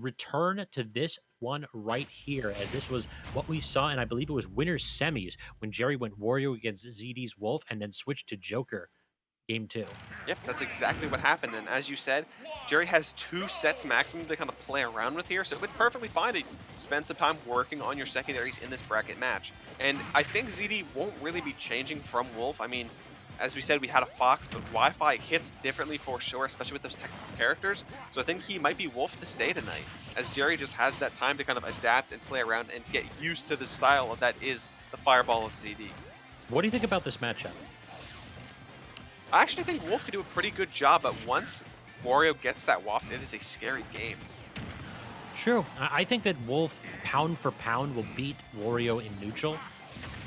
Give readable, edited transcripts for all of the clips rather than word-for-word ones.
return to this one right here, as this was what we saw, and I believe it was winners semis when Jerry went Wario against ZD's Wolf and then switched to Joker game 2. Yep, that's exactly what happened. And as you said, Jerry has 2 sets maximum to kind of play around with here, so it's perfectly fine to spend some time working on your secondaries in this bracket match. And I think ZD won't really be changing from Wolf. I mean, as we said, we had a Fox, but Wi-Fi hits differently for sure, especially with those technical characters. So I think he might be Wolf to stay tonight, as Jerry just has that time to kind of adapt and play around and get used to the style that is the Fireball of ZD. What do you think about this matchup? I actually think Wolf could do a pretty good job, but once Wario gets that waft, it is a scary game. True. I think that Wolf, pound for pound, will beat Wario in neutral,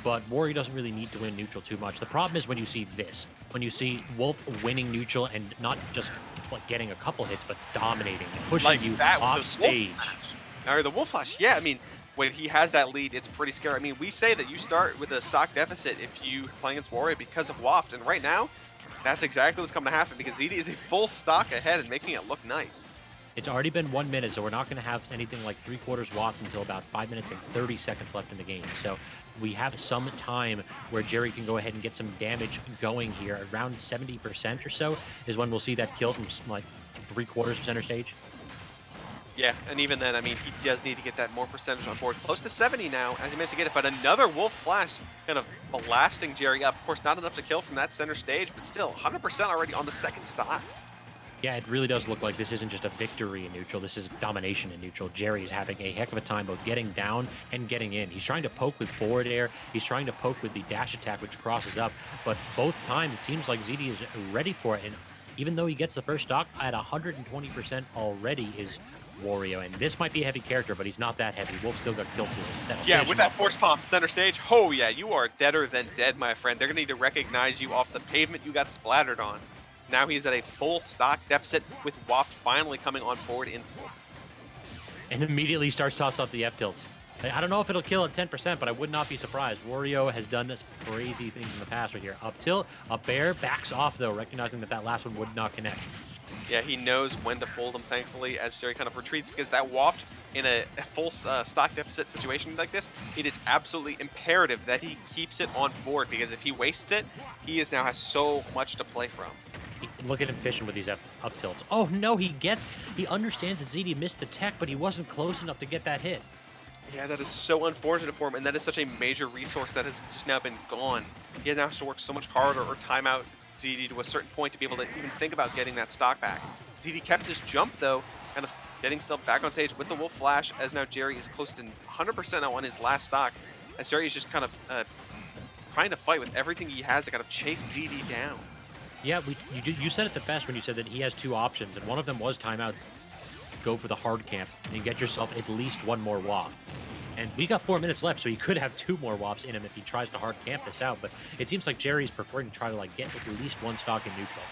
but Wario doesn't really need to win neutral too much. The problem is when you see this, when you see Wolf winning neutral and not just like getting a couple hits, but dominating, pushing Like you that off with the stage. Wolf Smash. Or the Wolf Flash, yeah, I mean, when he has that lead, it's pretty scary. I mean, we say that you start with a stock deficit if you play against Wario because of waft, and right now, that's exactly what's coming to happen because ZD is a full stock ahead and making it look nice. It's already been 1 minute, so we're not going to have anything like 3/4 waft until about 5 minutes and 30 seconds left in the game. So we have some time where Jerry can go ahead and get some damage going here. Around 70% or so is when we'll see that kill from like 3/4 of center stage. Yeah, and even then, I mean, he does need to get that more percentage on board. Close to 70 now, as he managed to get it, but another Wolf Flash kind of blasting Jerry up. Of course, not enough to kill from that center stage, but still, 100% already on the second stock. Yeah, it really does look like this isn't just a victory in neutral. This is domination in neutral. Jerry is having a heck of a time both getting down and getting in. He's trying to poke with forward air. He's trying to poke with the dash attack, which crosses up. But both times, it seems like ZD is ready for it. And even though he gets the first stock at 120% already is Wario. And this might be a heavy character, but he's not that heavy. Wolf still got killed tools. Yeah, with that force palm center stage, oh yeah, you are deader than dead, my friend. They're going to need to recognize you off the pavement you got splattered on. Now he's at a full stock deficit with Waft finally coming on board in full. And immediately starts tossing up the F-tilts. I don't know if it'll kill at 10%, but I would not be surprised. Wario has done this crazy things in the past right here. Up tilt, up air, backs off though, recognizing that that last one would not connect. Yeah, he knows when to fold him, thankfully, as Jerry kind of retreats, because that Waft in a full stock deficit situation like this, it is absolutely imperative that he keeps it on board, because if he wastes it, he now has so much to play from. Look at him fishing with these up tilts. Oh no, he understands that ZD missed the tech, but he wasn't close enough to get that hit. Yeah, that is so unfortunate for him, and that is such a major resource that has just now been gone. He now has to work so much harder or time out ZD to a certain point to be able to even think about getting that stock back. ZD kept his jump, though, kind of getting himself back on stage with the Wolf Flash, as now Jerry is close to 100% now on his last stock, as Jerry is just kind of trying to fight with everything he has to kind of chase ZD down. Yeah, you said it the best when you said that he has 2 options, and one of them was timeout. Go for the hard camp and get yourself at least 1 more waft. And we got 4 minutes left, so he could have 2 more wafts in him if he tries to hard camp this out. But it seems like Jerry's preferring to try to like get at least 1 stock in neutral.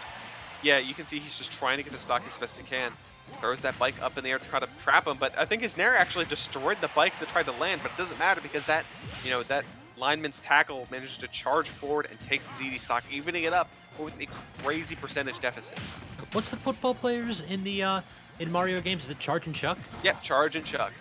Yeah, you can see he's just trying to get the stock as best he can. Throws that bike up in the air to try to trap him, but I think his Nair actually destroyed the bikes that tried to land, but it doesn't matter because that, that lineman's tackle manages to charge forward and takes ZD stock, evening it up with a crazy percentage deficit. What's the football players in the in Mario games? Is it Charge and Chuck? Yep, Charge and Chuck.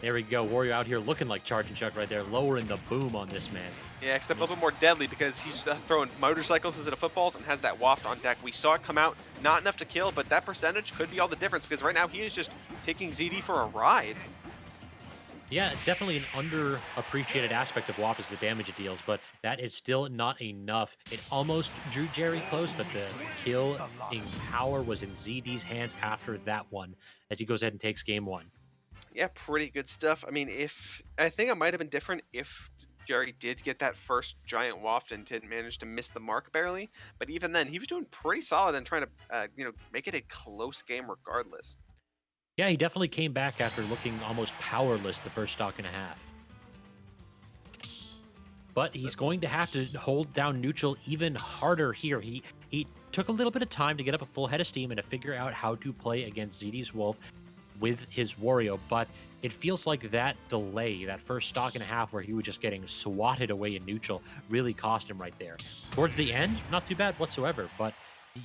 There we go. Wario out here looking like Charge and Chuck right there, lowering the boom on this man. Yeah, except a little bit more deadly because he's throwing motorcycles instead of footballs and has that waft on deck. We saw it come out, not enough to kill, but that percentage could be all the difference because right now he is just taking ZD for a ride. Yeah, it's definitely an underappreciated aspect of WAP is the damage it deals, but that is still not enough. It almost drew Jerry close, but the kill in power was in ZD's hands after that one, as he goes ahead and takes game 1. Yeah, pretty good stuff. I mean, I think it might have been different if Jerry did get that first giant waft and didn't manage to miss the mark barely, but even then, he was doing pretty solid and trying to, make it a close game regardless. Yeah, he definitely came back after looking almost powerless the first stock and a half. But he's going to have to hold down neutral even harder here. He took a little bit of time to get up a full head of steam and to figure out how to play against ZD's Wolf with his Wario, but it feels like that delay, that first stock and a half where he was just getting swatted away in neutral, really cost him right there. Towards the end, not too bad whatsoever, but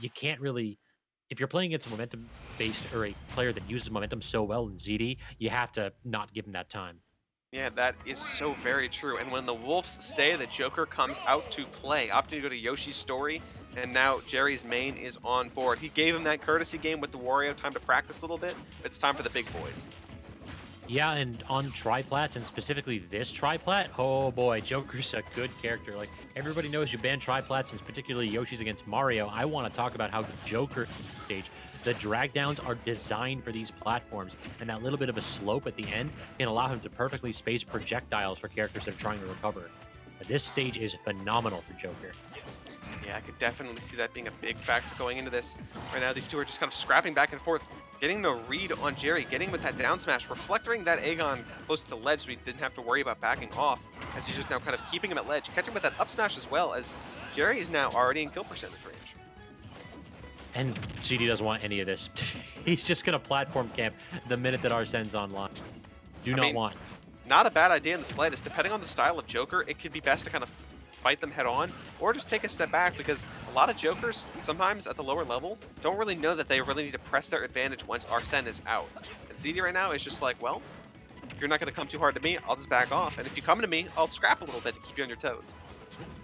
you can't really, if you're playing against a momentum based or a player that uses momentum so well in ZD, you have to not give him that time. Yeah, that is so very true. And when the Wolves stay, the Joker comes out to play, opting to go to Yoshi's story, and now Jerry's main is on board. He gave him that courtesy game with the Wario, time to practice a little bit. It's time for the big boys. Yeah, and on triplats, and specifically this triplat, oh boy, Joker's a good character. Like, everybody knows you ban triplats, and particularly Yoshi's against Mario. I want to talk about how the Joker stage, the drag downs are designed for these platforms, and that little bit of a slope at the end can allow him to perfectly space projectiles for characters that are trying to recover. But this stage is phenomenal for Joker. Yeah, I could definitely see that being a big factor going into this. Right now, these two are just kind of scrapping back and forth, getting the read on Jerry, getting with that down smash, reflecting that Aegon close to ledge so he didn't have to worry about backing off, as he's just now kind of keeping him at ledge, catching with that up smash as well, as Jerry is now already in kill percentage range. And GD doesn't want any of this. He's just going to platform camp the minute that Arsene's online. Do not want. Not a bad idea in the slightest. Depending on the style of Joker, it could be best to kind of fight them head on, or just take a step back, because a lot of Jokers, sometimes at the lower level, don't really know that they really need to press their advantage once Arsene is out. And ZD right now is just like, well, you're not going to come too hard to me, I'll just back off. And if you come to me, I'll scrap a little bit to keep you on your toes.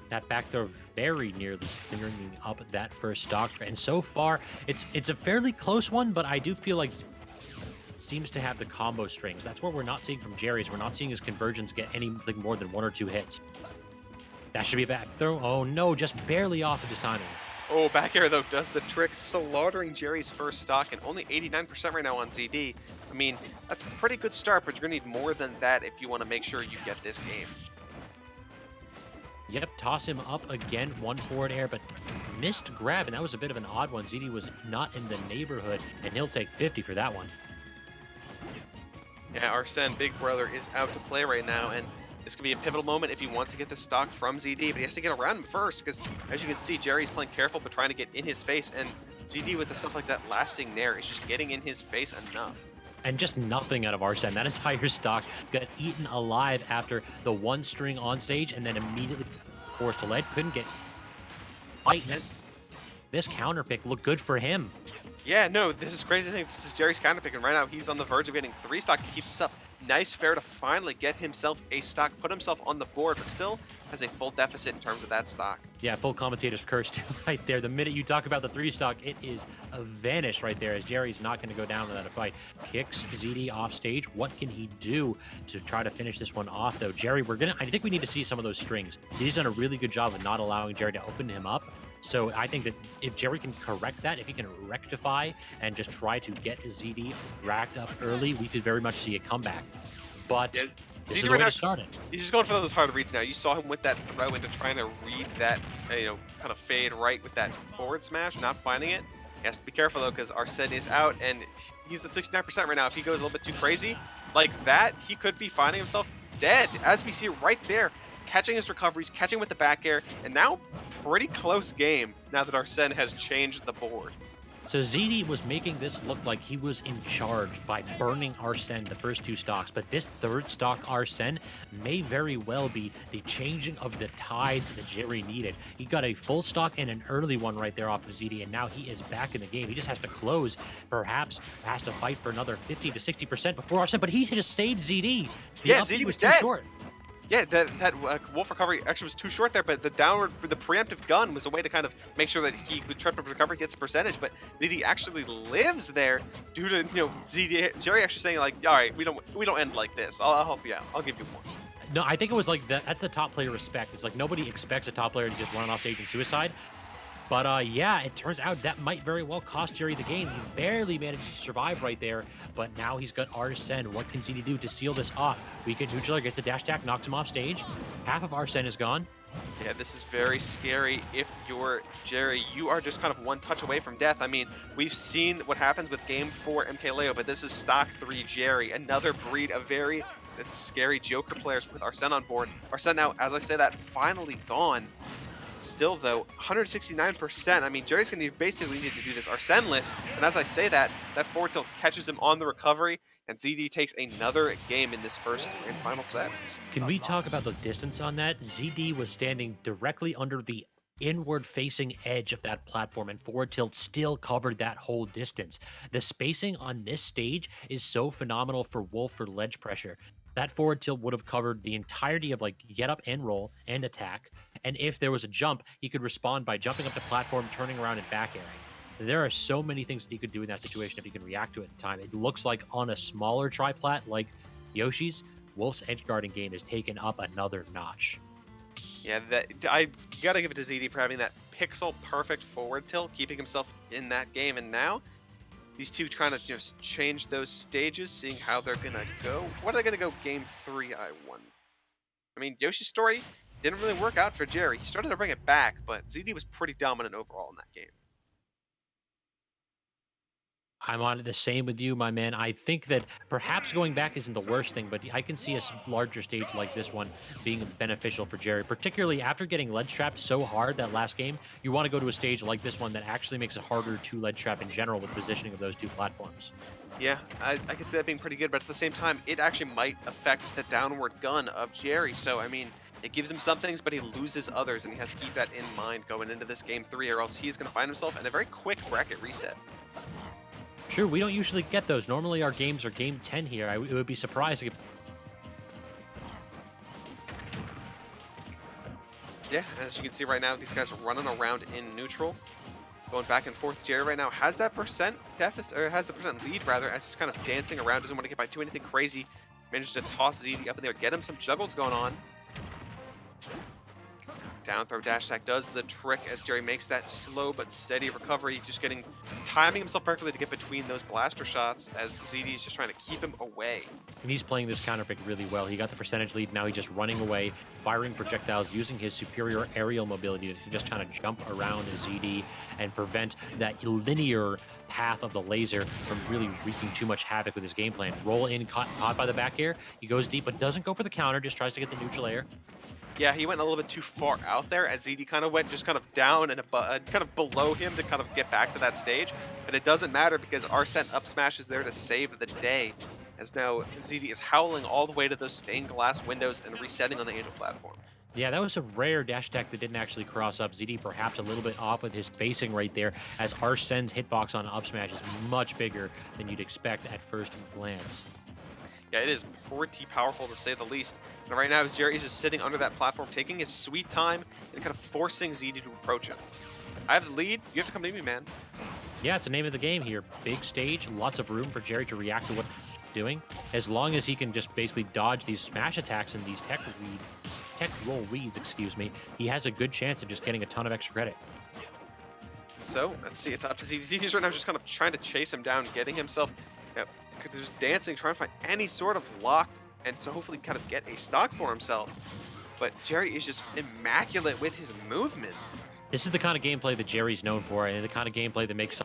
That back throw very nearly fingering up that first stock. And so far, it's a fairly close one, but I do feel like seems to have the combo strings. That's what we're not seeing from Jerry's. We're not seeing his conversions get anything more than 1 or 2 hits. That should be a back throw. Oh no, just barely off of his timing. Oh, back air though does the trick, slaughtering Jerry's first stock, and only 89% right now on ZD. I mean, that's a pretty good start, but you're going to need more than that if you want to make sure you get this game. Yep, toss him up again, 1 forward air, but missed grab, and that was a bit of an odd one. ZD was not in the neighborhood, and he'll take 50 for that one. Yeah, Arsene, big brother, is out to play right now, and this could be a pivotal moment if he wants to get the stock from ZD, but he has to get around him first, because as you can see, Jerry's playing careful but trying to get in his face, and ZD with the stuff like that lasting there is just getting in his face enough. And just nothing out of Arsene. That entire stock got eaten alive after the 1 string on stage, and then immediately forced to lead. Couldn't get fight. This counter pick looked good for him. Yeah, no, this is crazy thing. This is Jerry's counter pick, and right now he's on the verge of getting 3 stock to keep this up. Nice fair to finally get himself a stock, put himself on the board, but still has a full deficit in terms of that stock. Yeah, full commentator's curse too right there. The minute you talk about the 3 stock, it is vanished right there, as Jerry's not going to go down without a fight. Kicks ZD off stage. What can he do to try to finish this one off, though? Jerry, I think we need to see some of those strings. He's done a really good job of not allowing Jerry to open him up. So I think that if Jerry can correct that, if he can rectify and just try to get ZD racked up early, we could very much see a comeback. But yeah, this is the way to start it. He's just going for those hard reads now. You saw him with that throw into trying to read that, kind of fade right with that forward smash, not finding it. He has to be careful though, because Arsene is out and he's at 69% right now. If he goes a little bit too crazy like that, he could be finding himself dead, as we see right there. Catching his recoveries, catching with the back air, and now pretty close game now that Arsene has changed the board. So ZD was making this look like he was in charge by burning Arsene the first 2 stocks, but this 3rd stock Arsene may very well be the changing of the tides that Jerry needed. He got a full stock and an early one right there off of ZD, and now he is back in the game. He just has to close, perhaps has to fight for another 50 to 60% before Arsene, but he just saved ZD. Yeah, ZD was dead. Too short. Yeah, that Wolf recovery actually was too short there, but the preemptive gun was a way to kind of make sure that he would trip of recovery, gets a percentage, but ZD actually lives there due to, Jerry actually saying like, all right, we don't end like this. I'll help you out. I'll give you more. No, I think it was like that's the top player respect. It's like nobody expects a top player to just run off stage and suicide. But yeah, it turns out that might very well cost Jerry the game. He barely managed to survive right there, but now he's got Arsene. What can ZD do to seal this off? Weekend Neutral gets a dash attack, knocks him off stage. Half of Arsene is gone. Yeah, this is very scary. If you're Jerry, you are just kind of 1 touch away from death. I mean, we've seen what happens with Game 4 MKLeo, but this is Stock 3 Jerry, another breed of very scary Joker players with Arsene on board. Arsene now, as I say that, finally gone. Still, though, 169%. I mean, Jerry's going to basically need to do this Arsene-less. And as I say that forward tilt catches him on the recovery, and ZD takes another game in this first and final set. Can we talk about the distance on that? ZD was standing directly under the inward facing edge of that platform, and forward tilt still covered that whole distance. The spacing on this stage is so phenomenal for Wolf for ledge pressure. That forward tilt would have covered the entirety of like get up and roll and attack. And if there was a jump, he could respond by jumping up the platform, turning around and back airing. There are so many things that he could do in that situation if he can react to it in time. It looks like on a smaller triplat like Yoshi's, Wolf's edge guarding game is taken up another notch. Yeah, that I gotta give it to ZD for having that pixel perfect forward tilt, keeping himself in that game. And now these two kind of just change those stages, seeing how they're gonna go. What are they gonna go game 3? I won. I mean, Yoshi's story didn't really work out for Jerry. He started to bring it back, but ZD was pretty dominant overall in that game. I'm on it the same with you, my man. I think that perhaps going back isn't the worst thing, but I can see a larger stage like this one being beneficial for Jerry, particularly after getting ledge trapped so hard that last game. You want to go to a stage like this one that actually makes it harder to ledge trap in general with positioning of those two platforms. Yeah, I could see that being pretty good, but at the same time, it actually might affect the downward gun of Jerry. So, I mean, it gives him some things, but he loses others, and he has to keep that in mind going into this game 3, or else he's going to find himself in a very quick bracket reset. True, we don't usually get those. Normally our games are game 10 here. It would be surprising if... Yeah, as you can see right now, these guys are running around in neutral, going back and forth. Jerry right now has that percent deficit, or has the percent lead rather, as he's kind of dancing around, doesn't want to get by too anything crazy. Manages to toss ZD up in there, get him some juggles going on. Down throw dash attack does the trick as Jerry makes that slow but steady recovery, just timing himself perfectly to get between those blaster shots as ZD is just trying to keep him away. And he's playing this counter pick really well. He got the percentage lead. Now he's just running away, firing projectiles, using his superior aerial mobility to just kind of jump around ZD and prevent that linear path of the laser from really wreaking too much havoc with his game plan. Roll in, caught by the back air. He goes deep, but doesn't go for the counter, just tries to get the neutral air. Yeah, he went a little bit too far out there as ZD kind of went just kind of down and kind of below him to kind of get back to that stage. But it doesn't matter because Arsene up smash is there to save the day. As now ZD is howling all the way to those stained glass windows and resetting on the Angel platform. Yeah, that was a rare dash attack that didn't actually cross up. ZD perhaps a little bit off with his spacing right there, as Arsene's hitbox on up smash is much bigger than you'd expect at first glance. Yeah, it is pretty powerful to say the least. And right now, Jerry's just sitting under that platform, taking his sweet time and kind of forcing ZD to approach him. I have the lead. You have to come to me, man. Yeah, it's the name of the game here. Big stage, lots of room for Jerry to react to what he's doing. As long as he can just basically dodge these smash attacks and these tech roll reads, excuse me, he has a good chance of just getting a ton of extra credit. So, let's see. It's up to ZD. ZD's right now just kind of trying to chase him down, getting himself just dancing, trying to find any sort of lock, and so hopefully kind of get a stock for himself. But Jerry is just immaculate with his movement. This is the kind of gameplay that Jerry's known for, and the kind of gameplay that makes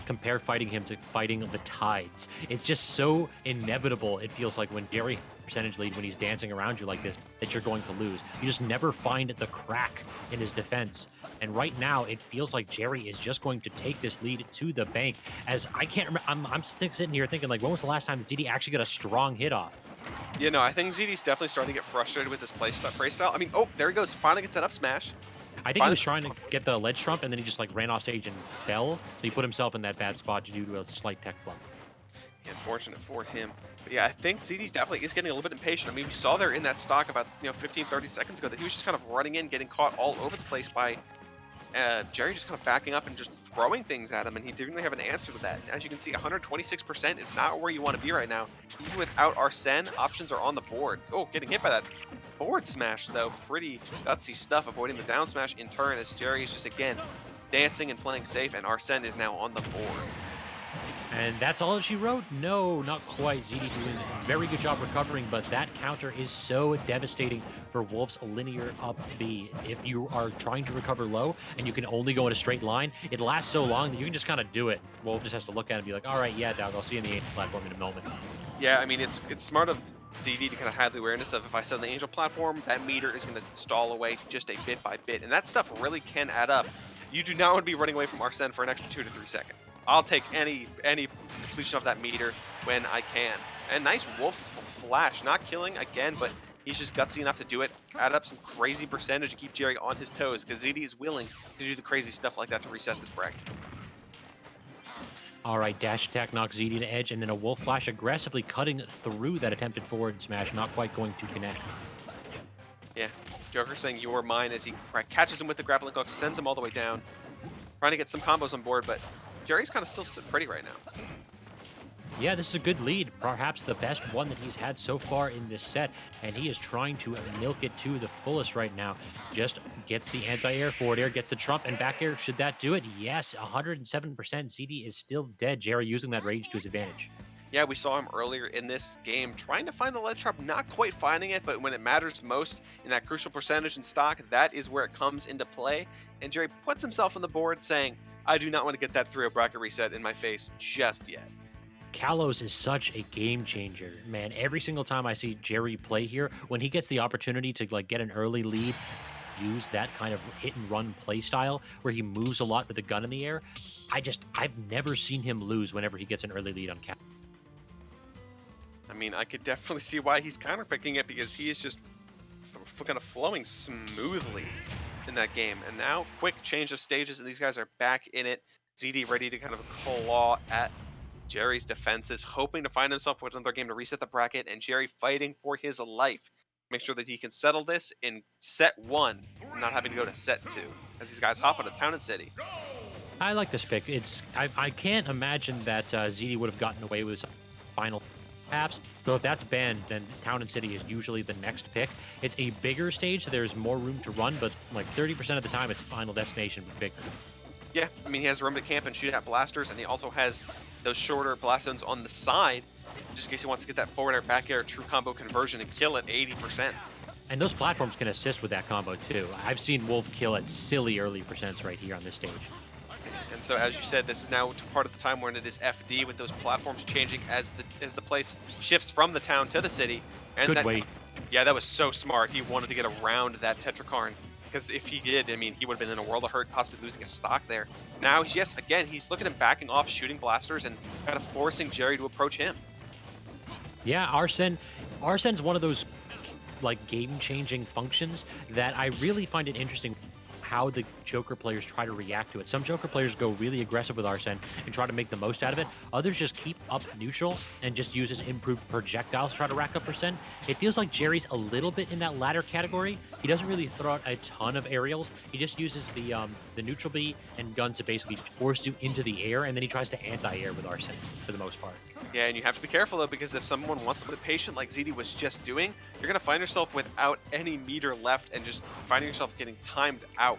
compare fighting him to fighting the tides. It's just so inevitable, it feels like, when Jerry percentage lead, when he's dancing around you like this, that you're going to lose. You just never find the crack in his defense. And right now, it feels like Jerry is just going to take this lead to the bank. As I can't remember, I'm sitting here thinking, like, when was the last time that ZD actually got a strong hit off? Yeah, no, I think ZD's definitely starting to get frustrated with his play style. I mean, oh, there he goes. Finally gets that up smash. I think he was trying to get the ledge trump, and then he just like ran off stage and fell. So he put himself in that bad spot due to a slight tech flop. Yeah, unfortunate for him. But yeah, I think ZD's definitely is getting a little bit impatient. I mean, we saw there in that stock about 15, 30 seconds ago that he was just kind of running in, getting caught all over the place by Jerry just kind of backing up and just throwing things at him, and he didn't really have an answer to that. And as you can see, 126% is not where you want to be right now. Even without Arsene, options are on the board. Oh, getting hit by that forward smash, though. Pretty gutsy stuff, avoiding the down smash in turn as Jerry is just, again, dancing and playing safe, and Arsene is now on the board. And that's all she wrote? No, not quite. ZD doing a very good job recovering, but that counter is so devastating for Wolf's linear up B. If you are trying to recover low and you can only go in a straight line, it lasts so long that you can just kind of do it. Wolf just has to look at it and be like, all right, yeah, dog, I'll see you in the Angel platform in a moment. Yeah, I mean, it's smart of ZD to kind of have the awareness of, if I set on the Angel platform, that meter is going to stall away just a bit by bit. And that stuff really can add up. You do not want to be running away from Arsene for an extra 2 to 3 seconds. I'll take any depletion of that meter when I can. And nice Wolf flash, not killing again, but He's just gutsy enough to do it, add up some crazy percentage to keep Jerry on his toes, because ZD is willing to do the crazy stuff like that to reset this bracket. All right, dash attack knocks ZD to edge, and then a Wolf Flash aggressively cutting through that attempted forward smash, not quite going to connect. Yeah, Joker saying you are mine as he catches him with the grappling hook, sends him all the way down, trying to get some combos on board, but Jerry's kind of still pretty right now. Yeah, this is a good lead, perhaps the best one that he's had so far in this set, and he is trying to milk it to the fullest right now. Just gets the anti-air, forward air, gets the trump, and back air. Should that do it? Yes, 107%. ZD is still dead. Jerry using that rage to his advantage. Yeah, we saw him earlier in this game trying to find the ledge trap, not quite finding it, but when it matters most in that crucial percentage in stock, that is where it comes into play. And Jerry puts himself on the board saying, I do not want to get that 3-0 bracket reset in my face just yet. Kalos is such a game changer, man. Every single time I see Jerry play here, when he gets the opportunity to like get an early lead, use that kind of hit and run play style where he moves a lot with the gun in the air, I've never seen him lose whenever he gets an early lead on Kalos. I mean, I could definitely see why he's counterpicking it, because he is just kind of flowing smoothly in that game. And now, quick change of stages, and these guys are back in it. ZD ready to kind of claw at Jerry's defenses, hoping to find himself with another game to reset the bracket, and Jerry fighting for his life. Make sure that he can settle this in set 1 and not having to go to set 2 as these guys hop out of Town and City. I like this pick. I can't imagine that ZD would have gotten away with some final apps. So if that's banned, then Town and City is usually the next pick. It's a bigger stage, so there's more room to run, but like 30% of the time it's Final Destination, but bigger. Yeah, I mean, he has room to camp and shoot at blasters, and he also has those shorter blast zones on the side, just in case he wants to get that forward air, back air, true combo conversion and kill at 80%. And those platforms can assist with that combo too. I've seen Wolf kill at silly early percents right here on this stage. And so, as you said, this is now part of the time when it is FD, with those platforms changing as the place shifts from the town to the city. And Good wait. Yeah, that was so smart. He wanted to get around that Tetrakarn, because if he did, I mean, he would have been in a world of hurt, possibly losing his stock there. Now, yes, again, he's looking at backing off, shooting blasters, and kind of forcing Jerry to approach him. Yeah, Arsene's one of those like game-changing functions that I really find it interesting how the Joker players try to react to it. Some Joker players go really aggressive with Arsene and try to make the most out of it. Others just keep up neutral and just use his improved projectiles to try to rack up percent. It feels like Jerry's a little bit in that latter category. He doesn't really throw out a ton of aerials. He just uses the neutral B and gun to basically force you into the air, and then he tries to anti-air with Arsene for the most part. Yeah, and you have to be careful, though, because if someone wants to put a patient like ZD was just doing, you're going to find yourself without any meter left and just finding yourself getting timed out.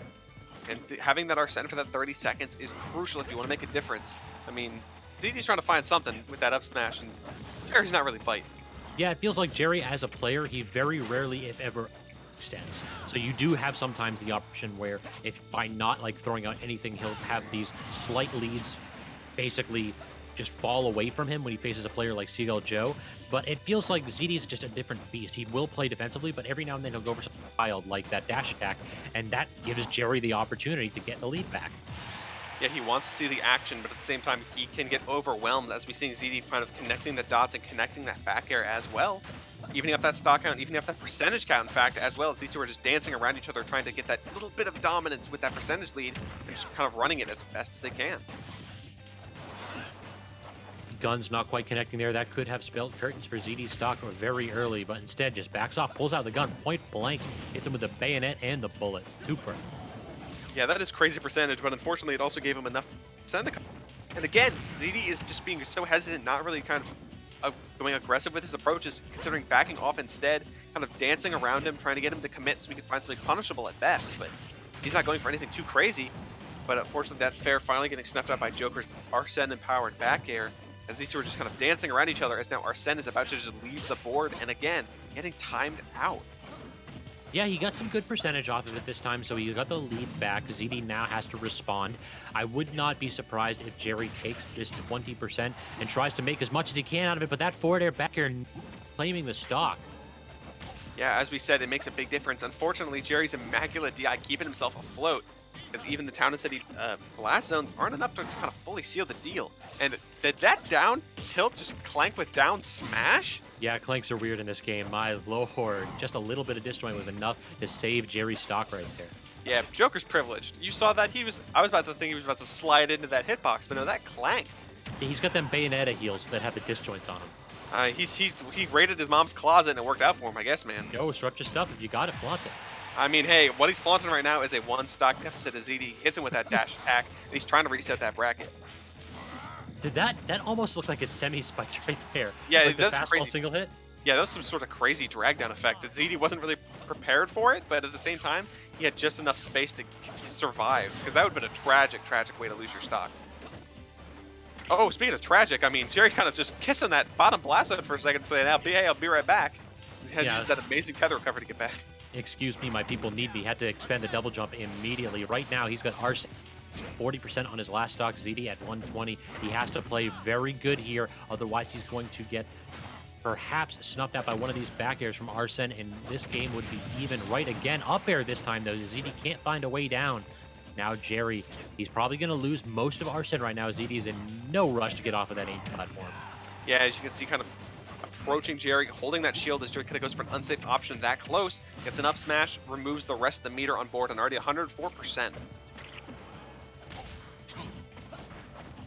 And having that Arsene for that 30 seconds is crucial if you want to make a difference. I mean, ZD's trying to find something with that up smash, and Jerry's not really biting. Yeah, it feels like Jerry, as a player, he very rarely, if ever, extends. So you do have sometimes the option where, if by not like throwing out anything, he'll have these slight leads basically just fall away from him when he faces a player like Seagull Joe. But it feels like ZD is just a different beast. He will play defensively, but every now and then he'll go for something wild like that dash attack, and that gives Jerry the opportunity to get the lead back. Yeah, he wants to see the action, but at the same time, he can get overwhelmed, as we see ZD kind of connecting the dots and connecting that back air as well. Evening up that stock count, evening up that percentage count, in fact, as well, as these two are just dancing around each other, trying to get that little bit of dominance with that percentage lead, and just kind of running it as best as they can. Guns not quite connecting there. That could have spelled curtains for ZD's stock very early, but instead just backs off, pulls out the gun, point blank, hits him with the bayonet and the bullet. Two for him. Yeah, that is crazy percentage, but unfortunately it also gave him enough percent to come. And again, ZD is just being so hesitant, not really kind of going aggressive with his approaches, considering backing off instead, kind of dancing around him, trying to get him to commit so we can find something punishable at best, but he's not going for anything too crazy. But unfortunately, that fair finally getting snuffed out by Joker's Arsene empowered back air, as these two are just kind of dancing around each other, as now Arsene is about to just leave the board, and again, getting timed out. Yeah, he got some good percentage off of it this time, so he got the lead back. ZD now has to respond. I would not be surprised if Jerry takes this 20% and tries to make as much as he can out of it, but that forward air, back air, claiming the stock. Yeah, as we said, it makes a big difference. Unfortunately, Jerry's immaculate DI keeping himself afloat. because even the town and city blast zones aren't enough to kind of fully seal the deal. And did that down tilt just clank with down smash? Yeah, clanks are weird in this game. My lord, just a little bit of disjoint was enough to save Jerry's stock right there. Yeah, Joker's privileged. You saw that I was about to think he was about to slide into that hitbox, but no, that clanked. He's got them Bayonetta heels that have the disjoints on him. He raided his mom's closet and it worked out for him, I guess, man. Yo, structure stuff. If you got it, flaunt it. I mean, hey, what he's flaunting right now is a 1 stock deficit as ZD hits him with that dash attack, and he's trying to reset that bracket. Did that almost look like it semi-spiked right there? Yeah, like it the does fastball crazy. single hit. Yeah, that was some sort of crazy drag down effect. And ZD wasn't really prepared for it, but at the same time, he had just enough space to survive, because that would have been a tragic, tragic way to lose your stock. Oh, speaking of tragic, I mean, Jerry kind of just kissing that bottom blast zone for a second, saying, hey, I'll be right back. He had to use that amazing tether recovery to get back. Excuse me, my people need me. Had to expend the double jump immediately. Right now, he's got Arsene 40% on his last stock, ZD at 120. He has to play very good here, otherwise he's going to get perhaps snuffed out by one of these back airs from Arsene, and this game would be even. Right again. Up air this time, though. ZD can't find a way down. Now Jerry, he's probably going to lose most of Arsene right now. ZD is in no rush to get off of that aim platform. Yeah, as you can see, kind of approaching Jerry, holding that shield as Jerry kind of goes for an unsafe option that close. Gets an up smash, removes the rest of the meter on board, and already 104%.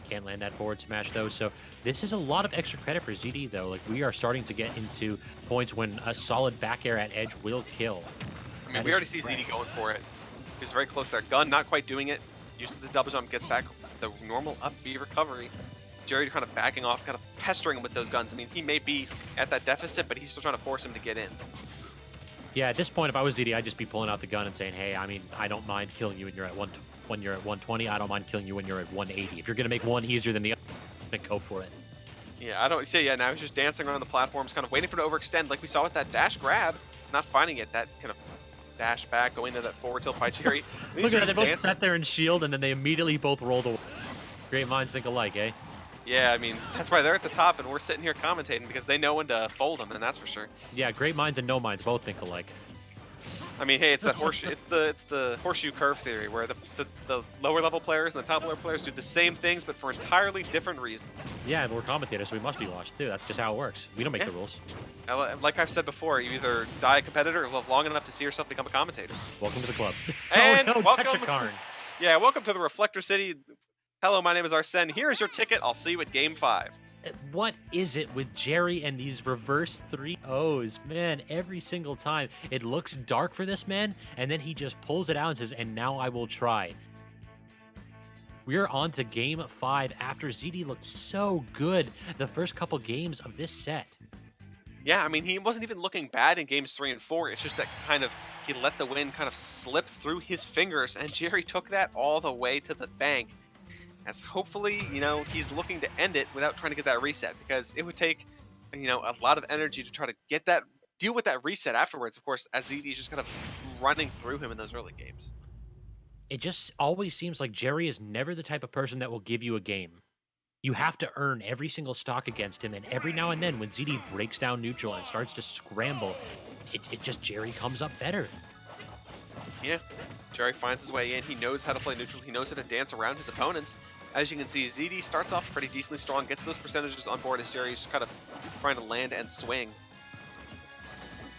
Can't land that forward smash, though, so this is a lot of extra credit for ZD, though. Like, we are starting to get into points when a solid back air at edge will kill. I mean, we already see ZD going for it. He's very close there. Gun not quite doing it. Uses the double jump, gets back the normal up B recovery. Jerry kind of backing off, kind of pestering him with those guns. I mean, he may be at that deficit, but he's still trying to force him to get in. Yeah, at this point, if I was ZD, I'd just be pulling out the gun and saying, hey, I mean, I don't mind killing you when you're at 120. I don't mind killing you when you're at 180. If you're going to make one easier than the other, then go for it. Yeah, I don't see. Yeah, now he's just dancing around the platforms, kind of waiting for it to overextend, like we saw with that dash grab. Not finding it. That kind of dash back, going to that forward tilt by Jerry. Look at that, they both sat there and shield, and then they immediately both rolled away. Great minds think alike, eh? Yeah, I mean, that's why they're at the top, and we're sitting here commentating, because they know when to fold them, and that's for sure. Yeah, great minds and no minds both think alike. I mean, hey, it's that horseshoe. It's the horseshoe curve theory, where the lower level players and the top level players do the same things, but for entirely different reasons. Yeah, and we're commentators, so we must be watched too. That's just how it works. We don't make the rules. Like I've said before, you either die a competitor or live long enough to see yourself become a commentator. Welcome to the club. And oh, no, welcome, touch a Karn. Yeah, welcome to the Reflector City. Hello, my name is Arsene. Here's your ticket. I'll see you at Game 5. What is it with Jerry and these reverse 3-0s? Man, every single time it looks dark for this man, and then he just pulls it out and says, and now I will try. We're on to Game 5 after ZD looked so good the first couple games of this set. Yeah, I mean, he wasn't even looking bad in Games 3 and 4. It's just that kind of, he let the win kind of slip through his fingers, and Jerry took that all the way to the bank. As hopefully, you know, he's looking to end it without trying to get that reset, because it would take, you know, a lot of energy to try to get that, deal with that reset afterwards, of course, as ZD is just kind of running through him in those early games. It just always seems like Jerry is never the type of person that will give you a game. You have to earn every single stock against him, and every now and then when ZD breaks down neutral and starts to scramble, it just, Jerry comes up better. Yeah, Jerry finds his way in. He knows how to play neutral. He knows how to dance around his opponents. As you can see, ZD starts off pretty decently strong, gets those percentages on board as Jerry's kind of trying to land and swing.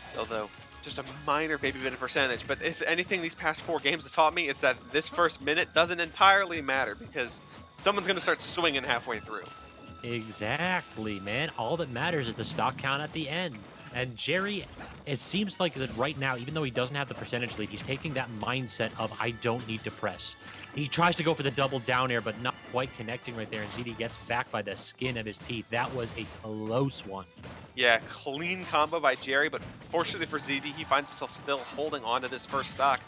Still, though, just a minor baby bit of percentage. But if anything these past 4 games have taught me, it's that this first minute doesn't entirely matter, because someone's going to start swinging halfway through. Exactly, man. All that matters is the stock count at the end. And Jerry, it seems like that right now, even though he doesn't have the percentage lead, he's taking that mindset of, I don't need to press. He tries to go for the double down air, but not quite connecting right there, and ZD gets back by the skin of his teeth. That was a close one. Yeah, clean combo by Jerry, but fortunately for ZD, he finds himself still holding on to this first stock.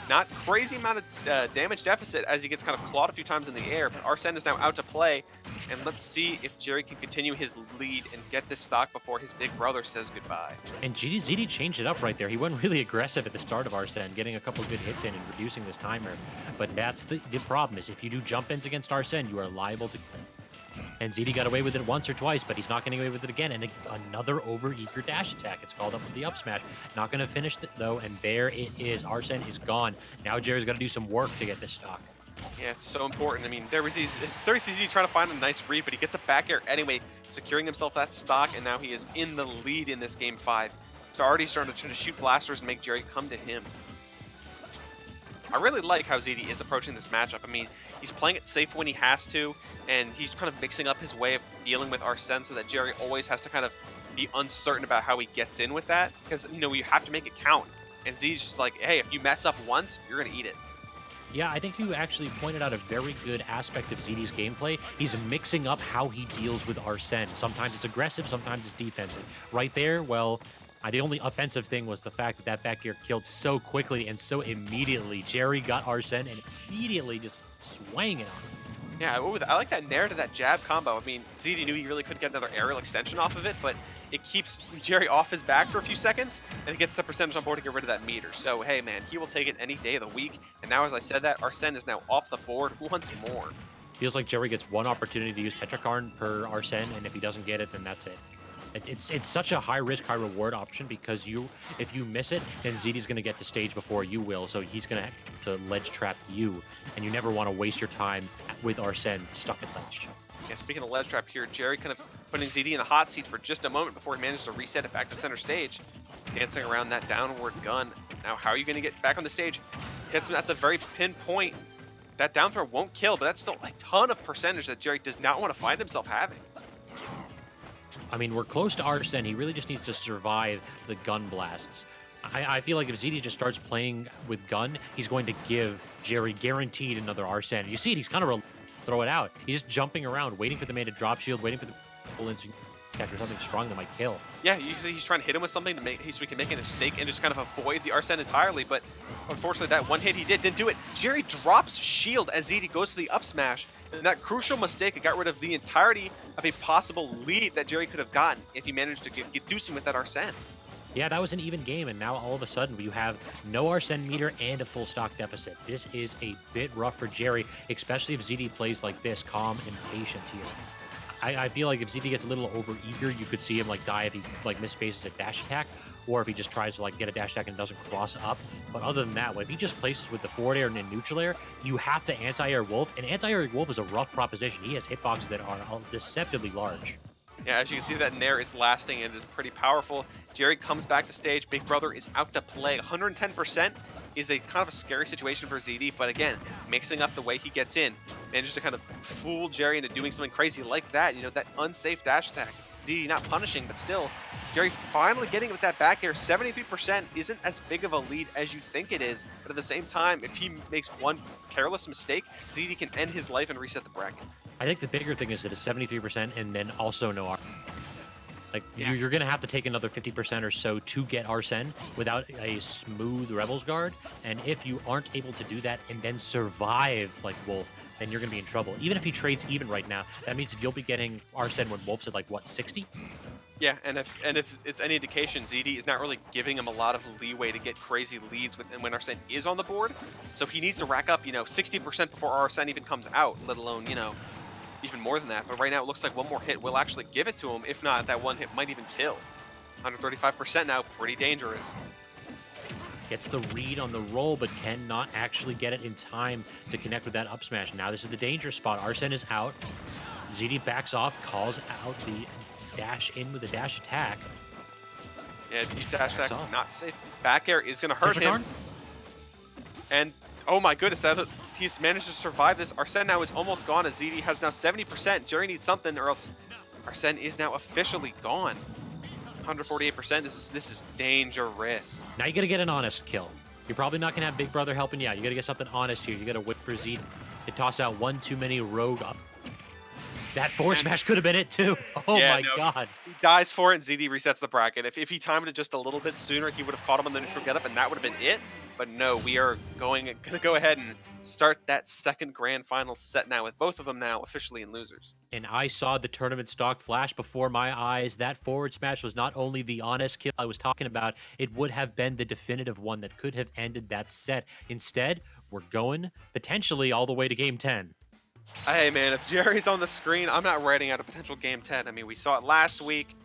Not crazy amount of damage deficit as he gets kind of clawed a few times in the air, but Arsene is now out to play, and let's see if Jerry can continue his lead and get this stock before his big brother says goodbye. And ZD changed it up right there. He went really aggressive at the start of Arsene, getting a couple of good hits in and reducing this timer. But that's the problem, is if you do jump-ins against Arsene, you are liable to And ZD got away with it once or twice, but he's not getting away with it again. And another over-eager dash attack. It's called up with the up smash. Not going to finish it, though, and there it is. Arsene is gone. Now Jerry's got to do some work to get this stock. Yeah, it's so important. I mean, there was it's very easy trying to find a nice read, but he gets a back air anyway, securing himself that stock, and now he is in the lead in this game 5. So already starting to try to shoot blasters and make Jerry come to him. I really like how ZD is approaching this matchup. I mean, he's playing it safe when he has to, and he's kind of mixing up his way of dealing with Arsene so that Jerry always has to kind of be uncertain about how he gets in with that, because, you know, you have to make it count. And ZD's just like, hey, if you mess up once, you're going to eat it. Yeah, I think you actually pointed out a very good aspect of ZD's gameplay. He's mixing up how he deals with Arsene. Sometimes it's aggressive, sometimes it's defensive. Right there, well, the only offensive thing was the fact that back air killed so quickly and so immediately. Jerry got Arsene and immediately just swang it on him. Yeah, I like that nair to that jab combo. I mean, ZD knew he really couldn't get another aerial extension off of it, but it keeps Jerry off his back for a few seconds, and he gets the percentage on board to get rid of that meter. So, hey, man, he will take it any day of the week. And now, as I said that, Arsene is now off the board once more. Feels like Jerry gets one opportunity to use Tetrakarn per Arsene, and if he doesn't get it, then that's it. It's such a high risk, high reward option because if you miss it, then ZD's going to get to stage before you will, so he's going to have to ledge trap you, and you never want to waste your time with Arsene stuck at ledge. Yeah, speaking of ledge trap here, Jerry kind of putting ZD in the hot seat for just a moment before he manages to reset it back to center stage, dancing around that downward gun. Now, how are you going to get back on the stage? Gets him at the very pinpoint. That down throw won't kill, but that's still a ton of percentage that Jerry does not want to find himself having. I mean, we're close to Arsene. He really just needs to survive the gun blasts. I feel like if ZD just starts playing with gun, he's going to give Jerry guaranteed another Arsene. You see it, he's kind of throw it out. He's just jumping around, waiting for the man to drop shield, waiting for the full instant capture something strong that might kill. Yeah, usually he's trying to hit him with something to make so he can make a mistake and just kind of avoid the Arsene entirely, but unfortunately that one hit he didn't do it. Jerry drops shield as ZD goes to the up smash, and that crucial mistake got rid of the entirety of a possible lead that Jerry could have gotten if he managed to get deucing with that Arsene. Yeah, that was an even game, and now all of a sudden you have no Arsene meter and a full stock deficit. This is a bit rough for Jerry, especially if ZD plays like this, calm and patient here. I feel like if ZD gets a little over-eager, you could see him like die if he like misspaces a dash attack, or if he just tries to like get a dash attack and doesn't cross up. But other than that, if he just places with the forward air and then neutral air, you have to anti-air Wolf, and anti-air Wolf is a rough proposition. He has hitboxes that are deceptively large. Yeah, as you can see, that nair is lasting and it is pretty powerful. Jerry comes back to stage. Big Brother is out to play. 110% is a kind of a scary situation for ZD, but again, mixing up the way he gets in, manages to kind of fool Jerry into doing something crazy like that. You know, that unsafe dash attack. ZD not punishing, but still, Jerry finally getting with that back air. 73% isn't as big of a lead as you think it is, but at the same time, if he makes one careless mistake, ZD can end his life and reset the bracket. I think the bigger thing is that it's 73% and then also no Arsene. Like, yeah. You're going to have to take another 50% or so to get Arsene without a smooth Rebels guard. And if you aren't able to do that and then survive like Wolf, then you're going to be in trouble. Even if he trades even right now, that means you'll be getting Arsene when Wolf's at like, what, 60? Yeah, and if it's any indication, ZD is not really giving him a lot of leeway to get crazy leads when Arsene is on the board. So he needs to rack up, 60% before Arsene even comes out, let alone, even more than that. But right now it looks like one more hit will actually give it to him. If not, that one hit might even kill. 135% now, pretty dangerous. Gets the read on the roll, but cannot actually get it in time to connect with that up smash. Now this is the dangerous spot. Arsene is out. ZD backs off, calls out the dash in with a dash attack. Yeah, these dash attacks are not safe. Back air is going to hurt him. And oh my goodness, he's managed to survive this. Arsene now is almost gone as ZD has now 70%. Jerry needs something or else Arsene is now officially gone. 148%. This is dangerous. Now you got to get an honest kill. You're probably not going to have Big Brother helping you out. You got to get something honest here. You got to whip for ZD to toss out one too many rogue up. That forward smash could have been it too. Oh yeah, my God. He dies for it and ZD resets the bracket. If he timed it just a little bit sooner, he would have caught him on the neutral getup and that would have been it. But no, we are going to go ahead and start that second grand final set now with both of them now officially in losers. And I saw the tournament stock flash before my eyes. That forward smash was not only the honest kill I was talking about, it would have been the definitive one that could have ended that set. Instead, we're going potentially all the way to game 10. Hey, man, if Jerry's on the screen, I'm not writing out a potential Game 10. I mean, we saw it last week.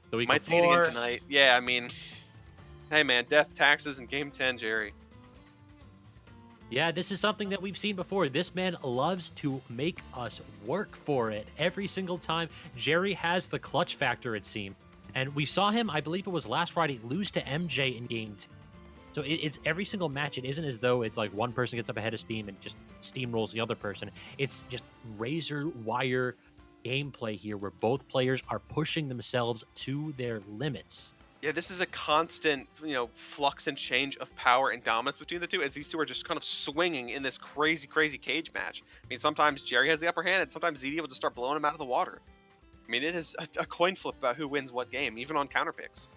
The week Might see it again before. tonight. Yeah, I mean, hey, man, death, taxes, and Game 10, Jerry. Yeah, this is something that we've seen before. This man loves to make us work for it every single time. Jerry has the clutch factor, it seemed. And we saw him, I believe it was last Friday, lose to MJ in game 2. So it's every single match. It isn't as though it's like one person gets up ahead of steam and just steamrolls the other person. It's just razor wire gameplay here where both players are pushing themselves to their limits. Yeah, this is a constant, flux and change of power and dominance between the two, as these two are just kind of swinging in this crazy, crazy cage match. I mean, sometimes Jerry has the upper hand, and sometimes ZD will just start blowing him out of the water. I mean, it is a coin flip about who wins what game, even on counter picks.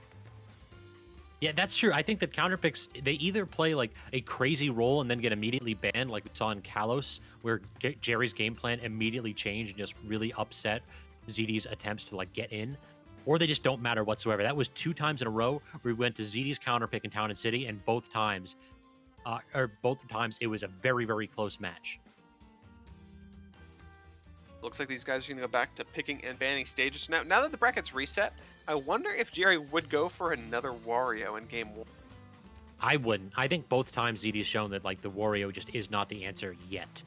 Yeah, that's true. I think that counterpicks, they either play like a crazy role and then get immediately banned, like we saw in Kalos, where Jerry's game plan immediately changed and just really upset ZD's attempts to like get in, or they just don't matter whatsoever. That was 2 times in a row where we went to ZD's counterpick in Town and City, and both times it was a very, very close match. Looks like these guys are going to go back to picking and banning stages. Now that the bracket's reset, I wonder if Jerry would go for another Wario in game 1. I wouldn't. I think both times ZD's shown that like the Wario just is not the answer yet.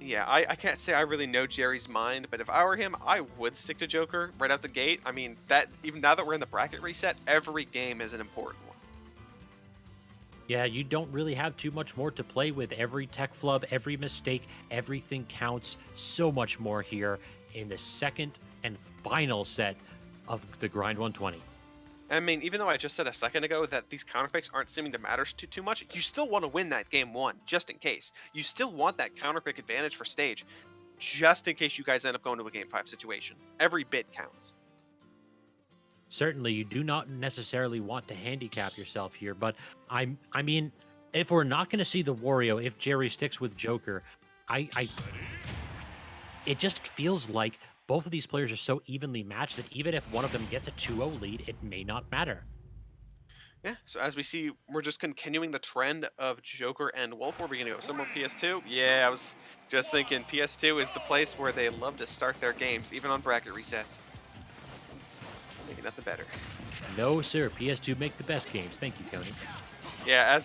Yeah, I can't say I really know Jerry's mind, but if I were him, I would stick to Joker right out the gate. I mean, that even now that we're in the bracket reset, every game is an important one. Yeah, you don't really have too much more to play with. Every tech flub, every mistake, everything counts. So much more here in the second and final set of the Grind 120. I mean, even though I just said a second ago that these counterpicks aren't seeming to matter too much, you still want to win that game 1, just in case. You still want that counterpick advantage for stage, just in case you guys end up going to a game 5 situation. Every bit counts. Certainly, you do not necessarily want to handicap yourself here, but I mean, if we're not going to see the Wario, if Jerry sticks with Joker, it just feels like both of these players are so evenly matched that even if one of them gets a 2-0 lead, it may not matter. Yeah, so as we see, we're just continuing the trend of Joker and Wolf. Where are we going to go? Somewhere PS2? Yeah, I was just thinking PS2 is the place where they love to start their games, even on bracket resets. Maybe nothing better. No, sir. PS2 make the best games. Thank you, Tony. Yeah,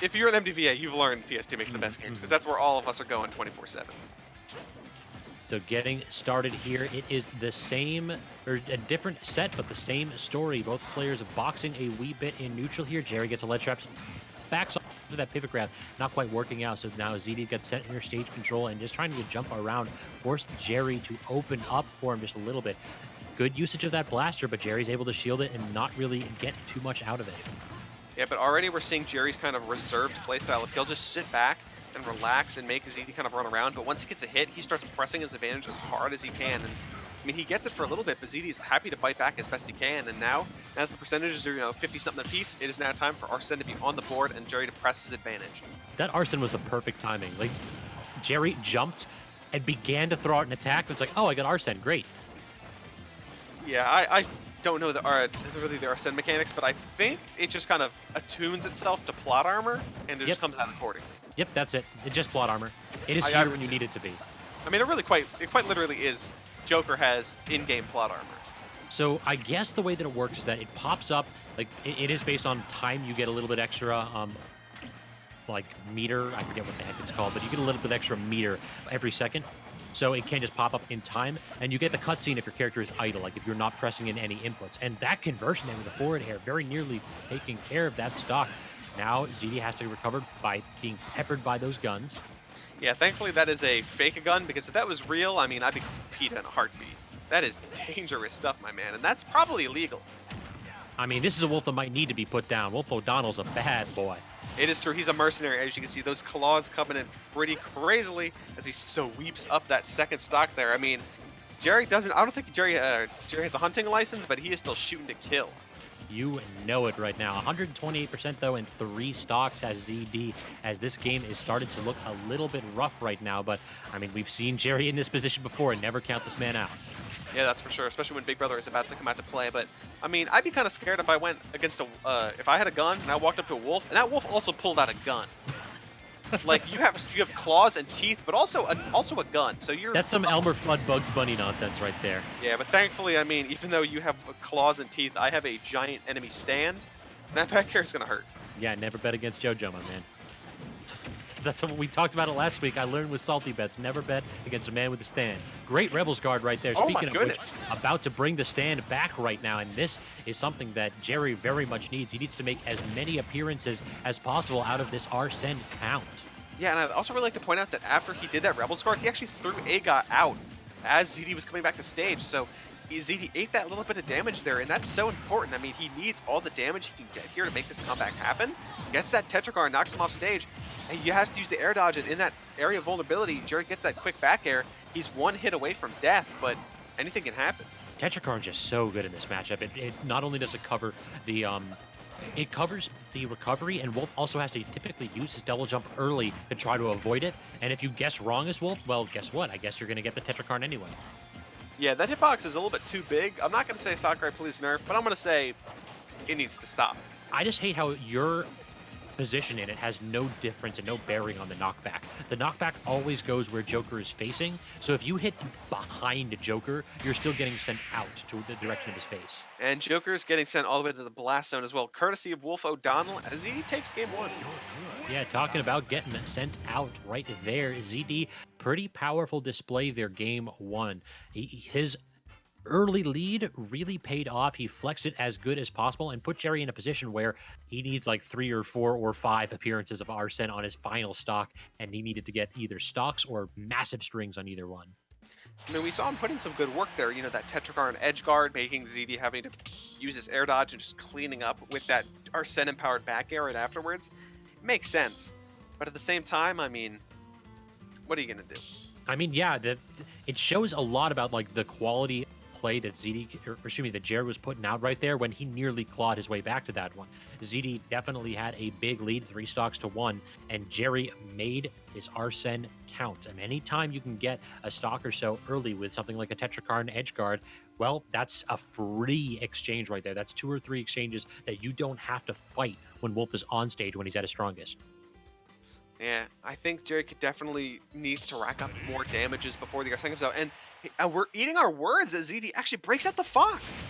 if you're an MDVA, you've learned PS2 makes the best games, because that's where all of us are going 24/7. So getting started here, it is the same, or a different set, but the same story. Both players boxing a wee bit in neutral here. Jerry gets a ledge trap, backs off to that pivot grab, not quite working out. So now ZD gets set under stage control and just trying to jump around, forced Jerry to open up for him just a little bit. Good usage of that blaster, but Jerry's able to shield it and not really get too much out of it. Yeah, but already we're seeing Jerry's kind of reserved playstyle. If he'll just sit back and relax and make ZD kind of run around, but once he gets a hit, he starts pressing his advantage as hard as he can. And I mean, he gets it for a little bit, but ZD's happy to bite back as best he can. And now that the percentages are 50-something apiece, it is now time for Arsene to be on the board and Jerry to press his advantage. That Arsene was the perfect timing. Like, Jerry jumped and began to throw out an attack. It's like, oh, I got Arsene, great. Yeah, I don't know really the Arsene mechanics, but I think it just kind of attunes itself to plot armor, and it just comes out accordingly. Yep, that's it. It's just plot armor. It is here when you need it to be. I mean, it quite literally is. Joker has in-game plot armor. So I guess the way that it works is that it pops up, like, it is based on time. You get a little bit extra, like, meter. I forget what the heck it's called, but you get a little bit extra meter every second. So it can just pop up in time, and you get the cutscene if your character is idle, like if you're not pressing in any inputs. And that conversion there with the forward air very nearly taking care of that stock. Now ZD has to recover by being peppered by those guns. Yeah, thankfully that is a fake gun, because if that was real, I mean, I'd be PETA in a heartbeat. That is dangerous stuff, my man, and that's probably illegal. I mean, this is a Wolf that might need to be put down. Wolf O'Donnell's a bad boy. It is true. He's a mercenary. As you can see, those claws coming in pretty crazily as he sweeps up that second stock there. I mean, Jerry doesn't... I don't think Jerry has a hunting license, but he is still shooting to kill. You know it right now. 128% though, and 3 stocks has ZD, as this game is starting to look a little bit rough right now. But, I mean, we've seen Jerry in this position before, and never count this man out. Yeah, that's for sure, especially when Big Brother is about to come out to play. But, I mean, I'd be kind of scared if I went against if I had a gun and I walked up to a wolf, and that wolf also pulled out a gun. Like you have claws and teeth, but also a gun. So you're That's some Elmer Fudd Bugs Bunny nonsense right there. yeah. But thankfully, I mean, even though you have claws and teeth, I have a giant enemy stand. That back air is gonna hurt. Yeah, never bet against JoJo, my man. That's what we talked about it last week. I learned with salty bets. Never bet against a man with a stand. Great Rebels guard right there. Oh Speaking my of goodness. which, about to bring the stand back right now, and this is something that Jerry very much needs. He needs to make as many appearances as possible out of this Arsene count. Yeah, and I'd also really like to point out that after he did that Rebels guard, he actually threw Aga out as ZD was coming back to stage. So ZD ate that little bit of damage there, and that's so important. I mean, he needs all the damage he can get here to make this comeback happen. Gets that Tetracar, knocks him off stage, and he has to use the air dodge, and in that area of vulnerability, Jerry gets that quick back air. He's one hit away from death, but anything can happen. Tetracar is just so good in this matchup. It not only does it cover the it covers the recovery, and Wolf also has to typically use his double jump early to try to avoid it. And if you guess wrong as Wolf, well, guess what? I guess you're going to get the Tetracar anyway. Yeah, that hitbox is a little bit too big. I'm not going to say Sakurai please nerf, but I'm going to say it needs to stop. I just hate how your position in it has no difference and no bearing on the knockback. The knockback always goes where Joker is facing, so if you hit behind Joker, you're still getting sent out to the direction of his face. And Joker's getting sent all the way to the blast zone as well, courtesy of Wolf O'Donnell as he takes game one. Yeah, talking about getting sent out right there. ZD, pretty powerful display there game one. His early lead really paid off. He flexed it as good as possible and put Jerry in a position where he needs like 3 or 4 or 5 appearances of Arsene on his final stock, and he needed to get either stocks or massive strings on either one. I mean, we saw him put in some good work there. You know, that Tetracar and edge guard, making ZD having to use his air dodge and just cleaning up with that Arsene-empowered back air right afterwards. It makes sense. But at the same time, I mean, what are you going to do? I mean, yeah, it shows a lot about like the quality play that that Jerry was putting out right there when he nearly clawed his way back to that one. ZD definitely had a big lead, 3 stocks to 1, and Jerry made his Arsene count. And anytime you can get a stock or so early with something like a Tetracar and edge guard, well, that's a free exchange right there. That's 2 or 3 exchanges that you don't have to fight when Wolf is on stage when he's at his strongest. Yeah, I think Jerry could definitely needs to rack up more damages before the Arsene comes out. And we're eating our words as ZD actually breaks out the Fox.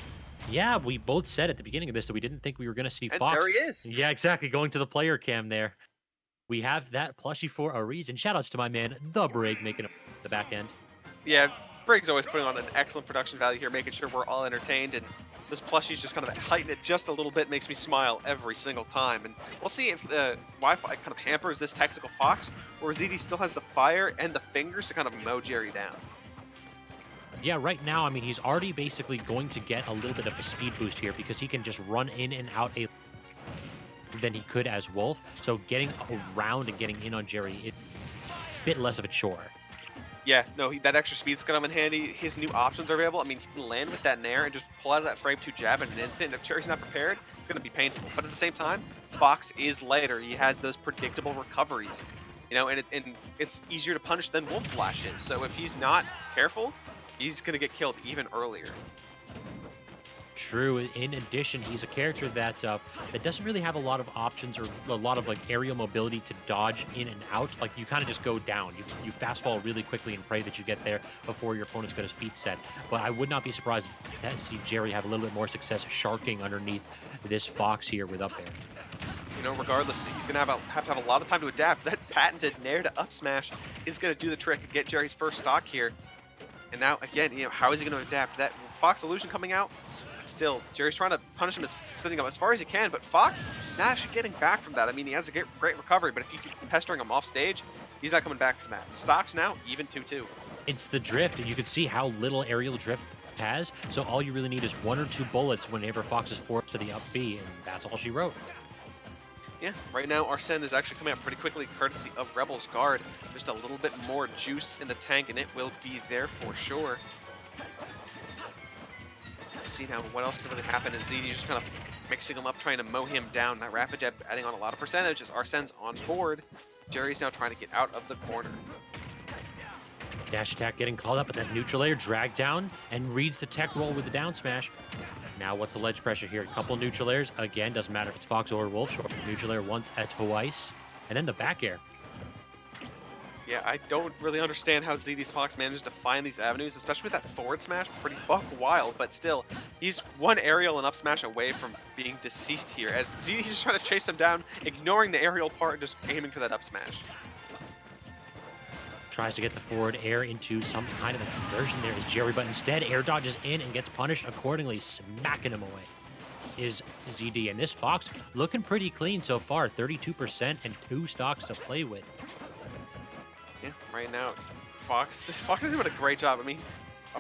Yeah, we both said at the beginning of this that we didn't think we were going to see And Fox. there he is. Yeah, exactly. Going to the player cam there. We have that plushie for a reason. Shoutouts to my man, The Brig, making the back end. Yeah, Briggs always putting on an excellent production value here, making sure we're all entertained. And those plushies just kind of heighten it just a little bit, makes me smile every single time. And we'll see if the Wi-Fi kind of hampers this tactical Fox, or ZD still has the fire and the fingers to kind of mow Jerry down. Yeah, right now, I mean, he's already basically going to get a little bit of a speed boost here because he can just run in and out than he could as Wolf. So getting around and getting in on Jerry is a bit less of a chore. Yeah, no, that extra speed's going to come in handy. His new options are available. I mean, he can land with that nair and just pull out of that frame 2 jab in an instant. If Jerry's not prepared, it's going to be painful. But at the same time, Fox is lighter. He has those predictable recoveries. You know, and it's easier to punish than Wolf Flash is. So if he's not careful, he's going to get killed even earlier. True. In addition, he's a character that doesn't really have a lot of options or a lot of like aerial mobility to dodge in and out. Like you kind of just go down. You fast fall really quickly and pray that you get there before your opponent's got his feet set. But I would not be surprised to see Jerry have a little bit more success sharking underneath this Fox here with up air. You know, regardless, he's going to have a lot of time to adapt. That patented nair to up smash is going to do the trick and get Jerry's first stock here. And now, again, you know, how is he going to adapt? That Fox illusion coming out, still, Jerry's trying to punish him, sending him as far as he can, but Fox not actually getting back from that. I mean, he has a great recovery, but if you keep pestering him off stage, he's not coming back from that. Stocks now, even 2-2. It's the drift, and you can see how little aerial drift has, so all you really need is 1 or 2 bullets whenever Fox is forced to the up B, and that's all she wrote. Yeah, right now Arsene is actually coming out pretty quickly, courtesy of Rebel's guard. Just a little bit more juice in the tank, and it will be there for sure. Let's see now what else can really happen. Is ZD just kind of mixing him up, trying to mow him down. That rapid jab adding on a lot of percentage as Arsene's on board. Jerry's now trying to get out of the corner. Dash attack getting called up, but that neutral air dragged down and reads the tech roll with the down smash. Now what's the ledge pressure here? A couple neutral airs. Again, doesn't matter if it's Fox or Wolf. Short neutral air once, twice. And then the back air. Yeah, I don't really understand how ZD's Fox managed to find these avenues, especially with that forward smash. Pretty buck wild, but still, he's one aerial and up smash away from being deceased here, as ZD's just trying to chase him down, ignoring the aerial part and just aiming for that up smash. Tries to get the forward air into some kind of a conversion there is Jerry, but instead air dodges in and gets punished accordingly, smacking him away is ZD. And this Fox looking pretty clean so far, 32% and 2 stocks to play with. Yeah, right now, Fox is doing a great job. I mean,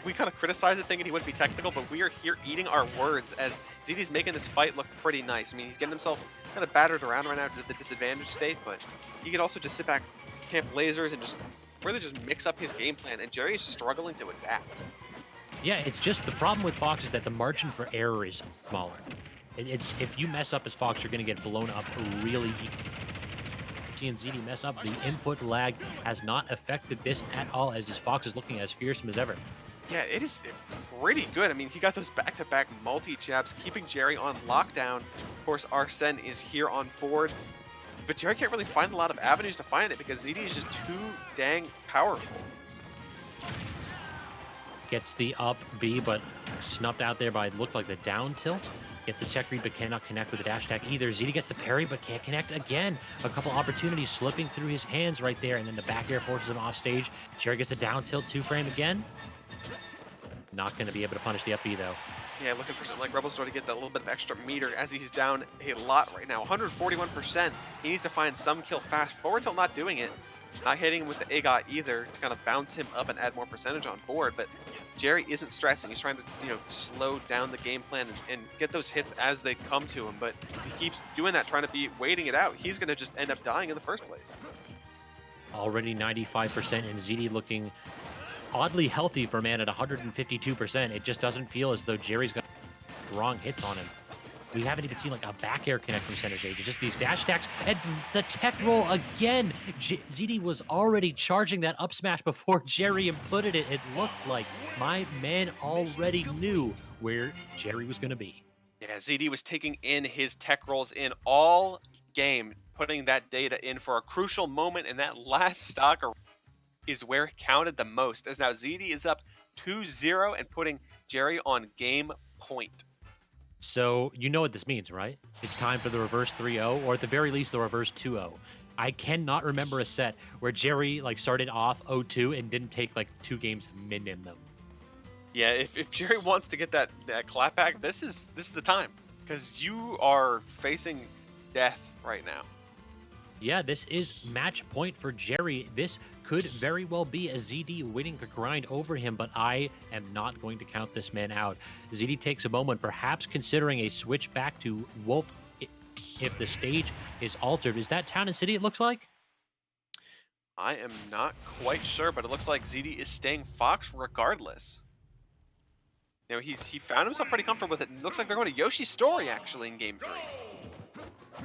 we kind of criticize it thinking he wouldn't be technical, but we are here eating our words as ZD's making this fight look pretty nice. I mean, he's getting himself kind of battered around right now to the disadvantage state, but he could also just sit back, camp lasers, and just really just mix up his game plan, and Jerry is struggling to adapt. Yeah, it's just the problem with Fox is that the margin for error is smaller. It's if you mess up as Fox, you're going to get blown up really easy. And ZD mess up, the input lag has not affected this at all, as this Fox is looking as fearsome as ever. Yeah, it is pretty good. I mean, he got those back-to-back multi-jabs, keeping Jerry on lockdown. Of course, Arsene is here on board, but Jerry can't really find a lot of avenues to find it because ZD is just too dang powerful. Gets the up B, but snuffed out there by it looked like the down tilt. Gets the check read, but cannot connect with the dash attack either. ZD gets the parry, but can't connect again. A couple opportunities slipping through his hands right there, and then the back air forces him off stage. Jerry gets a down tilt 2-frame again. Not going to be able to punish the up B, though. Yeah, looking for something like Rebel Store to get that little bit of extra meter as he's down a lot right now. 141%. He needs to find some kill fast. Forward tilt not doing it. Not hitting him with the AGOT either to kind of bounce him up and add more percentage on board, but Jerry isn't stressing. He's trying to, slow down the game plan and get those hits as they come to him, but he keeps doing that, trying to be waiting it out. He's going to just end up dying in the first place. Already 95%, and ZD looking oddly healthy for a man at 152%. It just doesn't feel as though Jerry's got strong hits on him. We haven't even seen like a back air connect from center stage. It's just these dash attacks and the tech roll again. ZD was already charging that up smash before Jerry inputted it. It looked like my man already knew where Jerry was going to be. Yeah, ZD was taking in his tech rolls in all game, putting that data in for a crucial moment, and that last stock is where it counted the most, as now ZD is up 2-0 and putting Jerry on game point. So you know what this means, right? It's time for the reverse 3-0, or at the very least, the reverse 2-0. I cannot remember a set where Jerry started off 0-2 and didn't take 2 games min them. Yeah, if Jerry wants to get that clap back, this is the time, because you are facing death right now. Yeah, this is match point for Jerry. This could very well be a ZD winning the grind over him, but I am not going to count this man out. ZD takes a moment, perhaps considering a switch back to Wolf if the stage is altered. Is that Town and City it looks like? I am not quite sure, but it looks like ZD is staying Fox regardless. He found himself pretty comfortable with it. It looks like they're going to Yoshi's Story, actually, in Game 3.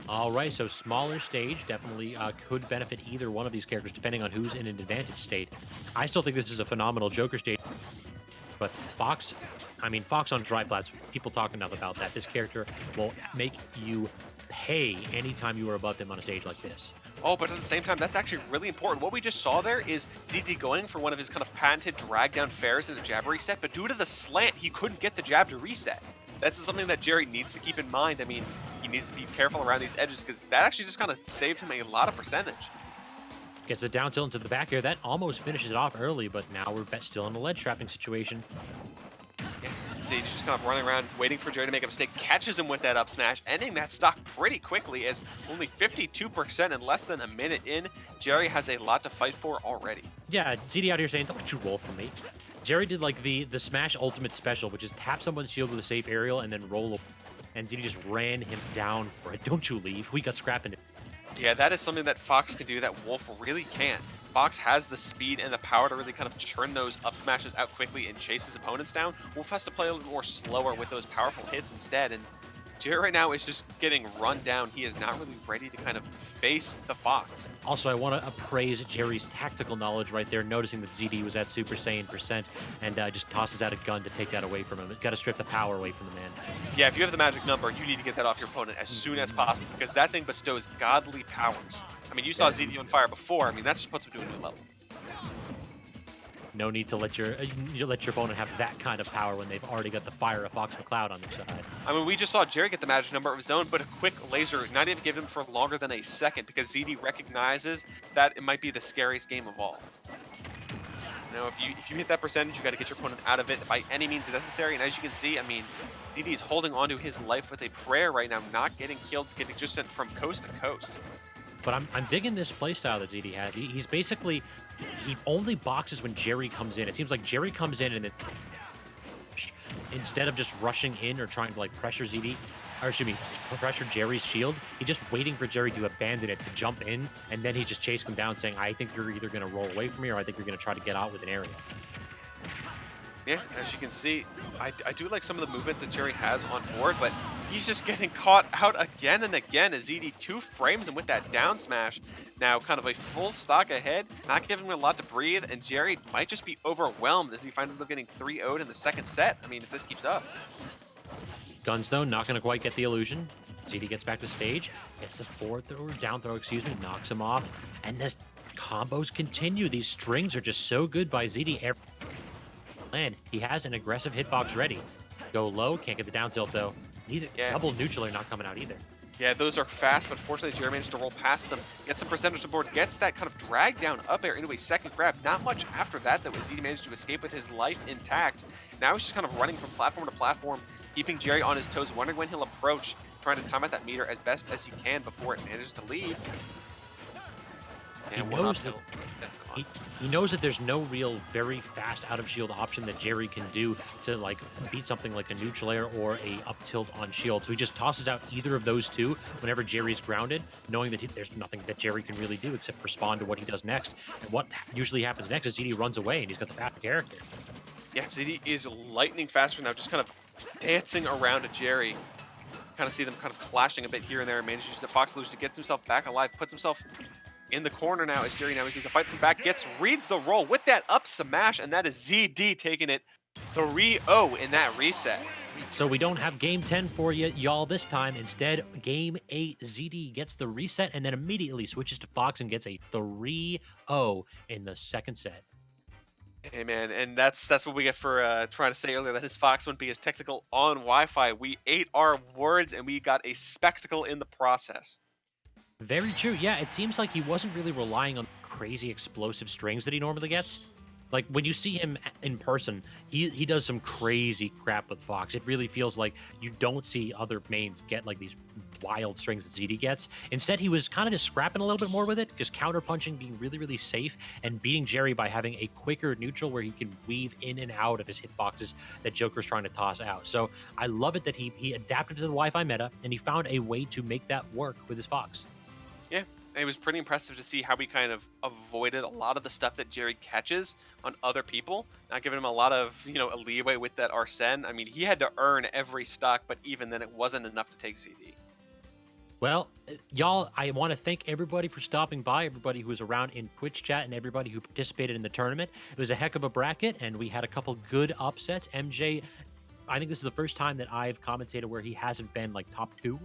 All right, so smaller stage definitely could benefit either one of these characters, depending on who's in an advantage state. I still think this is a phenomenal Joker stage, but Fox on dry flats, people talk enough about that. This character will make you pay anytime you are above him on a stage like this. Oh, but at the same time, that's actually really important. What we just saw there is ZD going for one of his kind of patented drag down fairs in a jab reset, but due to the slant, he couldn't get the jab to reset. That's something that Jerry needs to keep in mind. I mean, he needs to be careful around these edges because that actually just kind of saved him a lot of percentage. Gets a down tilt into the back air. That almost finishes it off early, but now we're still in a ledge trapping situation. Yeah, ZD's just kind of running around, waiting for Jerry to make a mistake, catches him with that up smash, ending that stock pretty quickly as only 52% in less than a minute in. Jerry has a lot to fight for already. Yeah, ZD out here saying, don't you roll for me. Jerry did the Smash Ultimate Special, which is tap someone's shield with a safe aerial and then roll, and ZD just ran him down for it. Don't you leave. We got scrapped in it. Yeah, that is something that Fox can do that Wolf really can't. Fox has the speed and the power to really kind of churn those up smashes out quickly and chase his opponents down. Wolf has to play a little bit more slower with those powerful hits instead, and Jerry right now is just getting run down. He is not really ready to kind of face the Fox. Also, I want to appraise Jerry's tactical knowledge right there, noticing that ZD was at Super Saiyan percent and just tosses out a gun to take that away from him. Got to strip the power away from the man. Yeah, if you have the magic number, you need to get that off your opponent as soon as possible because that thing bestows godly powers. I mean, you saw ZD on fire before. I mean, that just puts him to a new level. No need to let your opponent have that kind of power when they've already got the fire of Fox McCloud on their side. I mean, we just saw Jerry get the magic number of his own, but a quick laser not even give him for longer than a second because ZD recognizes that it might be the scariest game of all. Now, if you hit that percentage, you got to get your opponent out of it by any means necessary. And as you can see, I mean, ZD is holding on to his life with a prayer right now, not getting killed, getting just sent from coast to coast. But I'm digging this playstyle that ZD has. He's basically, he only boxes when Jerry comes in. It seems like Jerry comes in and then instead of just rushing in or trying to like pressure ZD, or excuse me, pressure Jerry's shield, he's just waiting for Jerry to abandon it, to jump in, and then he just chased him down saying, I think you're either going to roll away from me or I think you're going to try to get out with an area. Yeah, as you can see, I do like some of the movements that Jerry has on board, but he's just getting caught out again and again as ZD 2 frames him with that down smash. Now kind of a full stock ahead, not giving him a lot to breathe, and Jerry might just be overwhelmed as he finds himself getting 3-0'd in the second set. I mean, if this keeps up. Guns though, not going to quite get the illusion. ZD gets back to stage, gets the down throw, excuse me, knocks him off, and the combos continue. These strings are just so good by ZD. Land. He has an aggressive hitbox ready. Go low, can't get the down tilt though. Neither double neutral are not coming out either. Yeah, those are fast, but fortunately Jerry managed to roll past them, get some percentage on board, gets that kind of drag down up air into a second grab. Not much after that though, as he managed to escape with his life intact. Now he's just kind of running from platform to platform, keeping Jerry on his toes, wondering when he'll approach, trying to time out that meter as best as he can before it manages to leave. He knows that he knows that there's no real very fast out of shield option that Jerry can do to like beat something like a neutral air or a up tilt on shield. So he just tosses out either of those two whenever Jerry's grounded, knowing that there's nothing that Jerry can really do except respond to what he does next. And what usually happens next is ZD runs away and he's got the faster character. Yeah, ZD is lightning faster now, just kind of dancing around to Jerry. Kind of see them kind of clashing a bit here and there, manages to use the Fox Illusion to get himself back alive, puts himself in the corner now as Jerry now sees a fight from back, reads the roll with that up smash, and that is ZD taking it 3-0 in that reset. So we don't have game 10 for you, y'all, this time. Instead, game 8, ZD gets the reset and then immediately switches to Fox and gets a 3-0 in the second set. Hey man, and that's what we get for trying to say earlier that his Fox wouldn't be as technical on Wi-Fi. We ate our words and we got a spectacle in the process. Very true. Yeah, it seems like he wasn't really relying on crazy explosive strings that he normally gets. Like, when you see him in person, he does some crazy crap with Fox. It really feels like you don't see other mains get, like, these wild strings that ZD gets. Instead, he was kind of just scrapping a little bit more with it, just counter-punching, being really, really safe, and beating Jerry by having a quicker neutral where he can weave in and out of his hitboxes that Joker's trying to toss out. So I love it that he adapted to the Wi-Fi meta, and he found a way to make that work with his Fox. Yeah, it was pretty impressive to see how he kind of avoided a lot of the stuff that Jerry catches on other people, not giving him a lot of, a leeway with that Arsene. I mean, he had to earn every stock, but even then it wasn't enough to take ZD. Well, y'all, I want to thank everybody for stopping by, everybody who was around in Twitch chat, and everybody who participated in the tournament. It was a heck of a bracket, and we had a couple good upsets. MJ, I think this is the first time that I've commentated where he hasn't been, like, top 2